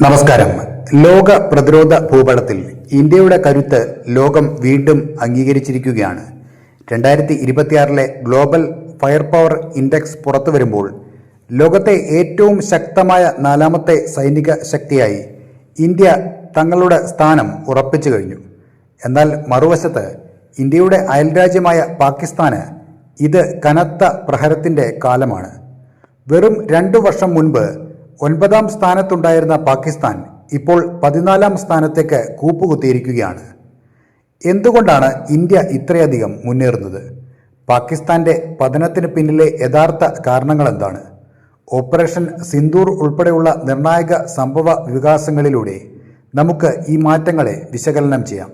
നമസ്കാരം. ലോക പ്രതിരോധ ഭൂപടത്തിൽ ഇന്ത്യയുടെ കരുത്ത് ലോകം വീണ്ടും അംഗീകരിച്ചിരിക്കുകയാണ്. 2026 ഗ്ലോബൽ ഫയർ പവർ ഇൻഡെക്സ് പുറത്തു വരുമ്പോൾ ലോകത്തെ ഏറ്റവും ശക്തമായ 4ാമത്തെ സൈനിക ശക്തിയായി ഇന്ത്യ തങ്ങളുടെ സ്ഥാനം ഉറപ്പിച്ചു കഴിഞ്ഞു. എന്നാൽ മറുവശത്ത് ഇന്ത്യയുടെ അയൽരാജ്യമായ പാകിസ്ഥാന് ഇത് കനത്ത പ്രഹരത്തിൻ്റെ കാലമാണ്. വെറും 2 വർഷം മുൻപ് 9ാം സ്ഥാനത്തുണ്ടായിരുന്ന പാകിസ്ഥാൻ ഇപ്പോൾ 14ാം സ്ഥാനത്തേക്ക് കൂപ്പുകുത്തിയിരിക്കുകയാണ്. എന്തുകൊണ്ടാണ് ഇന്ത്യ ഇത്രയധികം മുന്നേറുന്നത്? പാകിസ്ഥാന്റെ പതനത്തിന് പിന്നിലെ യഥാർത്ഥ കാരണങ്ങൾ എന്താണ്? ഓപ്പറേഷൻ സിന്ദൂർ ഉൾപ്പെടെയുള്ള നിർണായക സംഭവ വികാസങ്ങളിലൂടെ നമുക്ക് ഈ മാറ്റങ്ങളെ വിശകലനം ചെയ്യാം.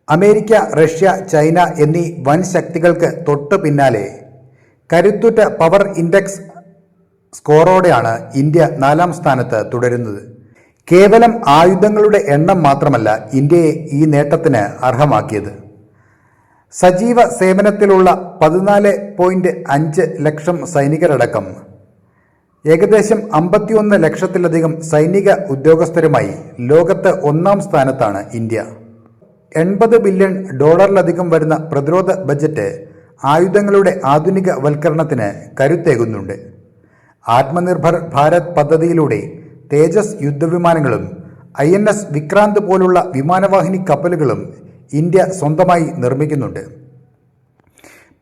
അമേരിക്ക, റഷ്യ, ചൈന എന്നീ വൻ ശക്തികൾക്ക് തൊട്ടു പിന്നാലെ കരുത്തുറ്റ പവർ ഇൻഡെക്സ് സ്കോറോടെയാണ് ഇന്ത്യ 4ാം സ്ഥാനത്ത് തുടരുന്നത്. കേവലം ആയുധങ്ങളുടെ എണ്ണം മാത്രമല്ല ഇന്ത്യയെ ഈ നേട്ടത്തിന് അർഹമാക്കിയത്. സജീവ സേവനത്തിലുള്ള 14.5 ലക്ഷം സൈനികരടക്കം ഏകദേശം 51 ലക്ഷത്തിലധികം സൈനിക ഉദ്യോഗസ്ഥരുമായി ലോകത്ത് 1ാം സ്ഥാനത്താണ് ഇന്ത്യ. $80 ബില്യൺ വരുന്ന പ്രതിരോധ ബജറ്റ് ആയുധങ്ങളുടെ ആധുനിക വൽക്കരണത്തിന് കരുത്തേകുന്നുണ്ട്. ആത്മനിർഭർ ഭാരത് പദ്ധതിയിലൂടെ തേജസ് യുദ്ധവിമാനങ്ങളും INS വിക്രാന്ത് പോലുള്ള വിമാനവാഹിനി കപ്പലുകളും ഇന്ത്യ സ്വന്തമായി നിർമ്മിക്കുന്നുണ്ട്.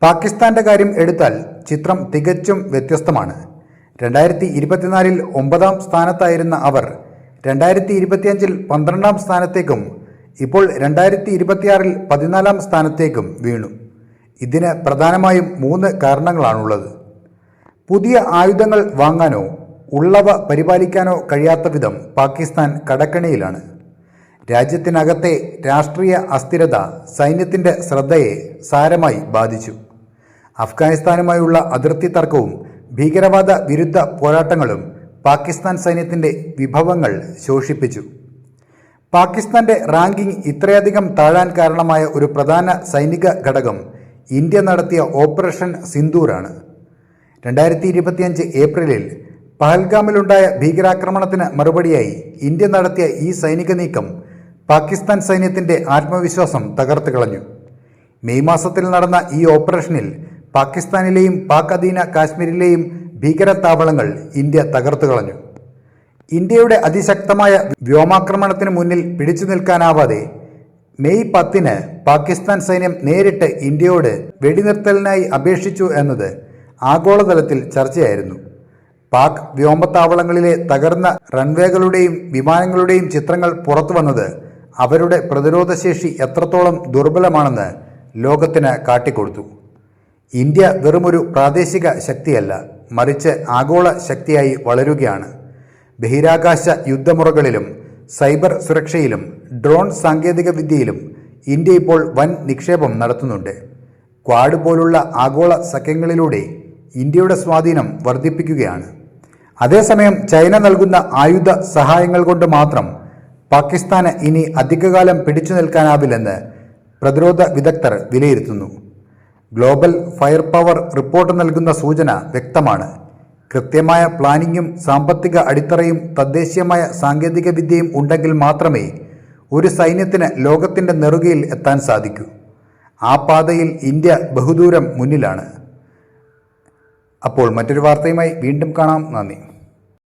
പാകിസ്ഥാന്റെ കാര്യം എടുത്താൽ ചിത്രം തികച്ചും വ്യത്യസ്തമാണ്. 2024 9ാം സ്ഥാനത്തായിരുന്ന അവർ 2025 12ാം സ്ഥാനത്തേക്കും ഇപ്പോൾ 2026 14ാം സ്ഥാനത്തേക്കും വീണു. ഇതിന് പ്രധാനമായും 3 കാരണങ്ങളാണുള്ളത്. പുതിയ ആയുധങ്ങൾ വാങ്ങാനോ ഉള്ളവ പരിപാലിക്കാനോ കഴിയാത്ത വിധം പാകിസ്ഥാൻ കടക്കണിയിലാണ്. രാജ്യത്തിനകത്തെ രാഷ്ട്രീയ അസ്ഥിരത സൈന്യത്തിൻ്റെ ശ്രദ്ധയെ സാരമായി ബാധിച്ചു. അഫ്ഗാനിസ്ഥാനുമായുള്ള അതിർത്തി തർക്കവും ഭീകരവാദ വിരുദ്ധ പോരാട്ടങ്ങളും പാകിസ്ഥാൻ സൈന്യത്തിൻ്റെ വിഭവങ്ങൾ ശോഷിപ്പിച്ചു. പാകിസ്ഥാന്റെ റാങ്കിംഗ് ഇത്രയധികം താഴാൻ കാരണമായ ഒരു പ്രധാന സൈനിക ഘടകം ഇന്ത്യ നടത്തിയ ഓപ്പറേഷൻ സിന്ദൂറാണ്. 2025 ഏപ്രിലിൽ പഹൽഗാമിലുണ്ടായ ഭീകരാക്രമണത്തിന് മറുപടിയായി ഇന്ത്യ നടത്തിയ ഈ സൈനിക നീക്കം പാകിസ്ഥാൻ സൈന്യത്തിന്റെ ആത്മവിശ്വാസം തകർത്ത് കളഞ്ഞു. മെയ് മാസത്തിൽ നടന്ന ഈ ഓപ്പറേഷനിൽ പാകിസ്ഥാനിലെയും പാക് അധീന കാശ്മീരിലെയും ഭീകരത്താവളങ്ങൾ ഇന്ത്യ തകർത്തു കളഞ്ഞു. ഇന്ത്യയുടെ അതിശക്തമായ വ്യോമാക്രമണത്തിന് മുന്നിൽ പിടിച്ചു നിൽക്കാനാവാതെ മെയ് 10 പാകിസ്ഥാൻ സൈന്യം നേരിട്ട് ഇന്ത്യയോട് വെടിനിർത്തലിനായി അപേക്ഷിച്ചു എന്നത് ആഗോളതലത്തിൽ ചർച്ചയായിരുന്നു. പാക് വ്യോമത്താവളങ്ങളിലെ തകർന്ന റൺവേകളുടെയും വിമാനങ്ങളുടെയും ചിത്രങ്ങൾ പുറത്തുവന്നത് അവരുടെ പ്രതിരോധശേഷി എത്രത്തോളം ദുർബലമാണെന്ന് ലോകത്തിന് കാട്ടിക്കൊടുത്തു. ഇന്ത്യ വെറുമൊരു പ്രാദേശിക ശക്തിയല്ല, മറിച്ച് ആഗോള ശക്തിയായി വളരുകയാണ്. ബഹിരാകാശ യുദ്ധമുറകളിലും സൈബർ സുരക്ഷയിലും ഡ്രോൺ സാങ്കേതിക വിദ്യയിലും ഇന്ത്യ ഇപ്പോൾ വൻ നിക്ഷേപം നടത്തുന്നുണ്ട്. ക്വാഡ് പോലുള്ള ആഗോള സഖ്യങ്ങളിലൂടെ ഇന്ത്യയുടെ സ്വാധീനം വർദ്ധിപ്പിക്കുകയാണ്. അതേസമയം ചൈന നൽകുന്ന ആയുധ സഹായങ്ങൾ കൊണ്ട് മാത്രം പാകിസ്ഥാന് ഇനി അധികകാലം പിടിച്ചു നിൽക്കാനാവില്ലെന്ന് പ്രതിരോധ വിദഗ്ധർ വിലയിരുത്തുന്നു. ഗ്ലോബൽ ഫയർ പവർ റിപ്പോർട്ട് നൽകുന്ന സൂചന വ്യക്തമാണ്. കൃത്യമായ പ്ലാനിങ്ങും സാമ്പത്തിക അടിത്തറയും തദ്ദേശീയമായ സാങ്കേതിക വിദ്യയും ഉണ്ടെങ്കിൽ മാത്രമേ ഒരു സൈന്യത്തിന് ലോകത്തിൻ്റെ നെറുകയിൽ എത്താൻ സാധിക്കൂ. ആ പാതയിൽ ഇന്ത്യ ബഹുദൂരം മുന്നിലാണ്. അപ്പോൾ മറ്റൊരു വാർത്തയുമായി വീണ്ടും കാണാം. നന്ദി.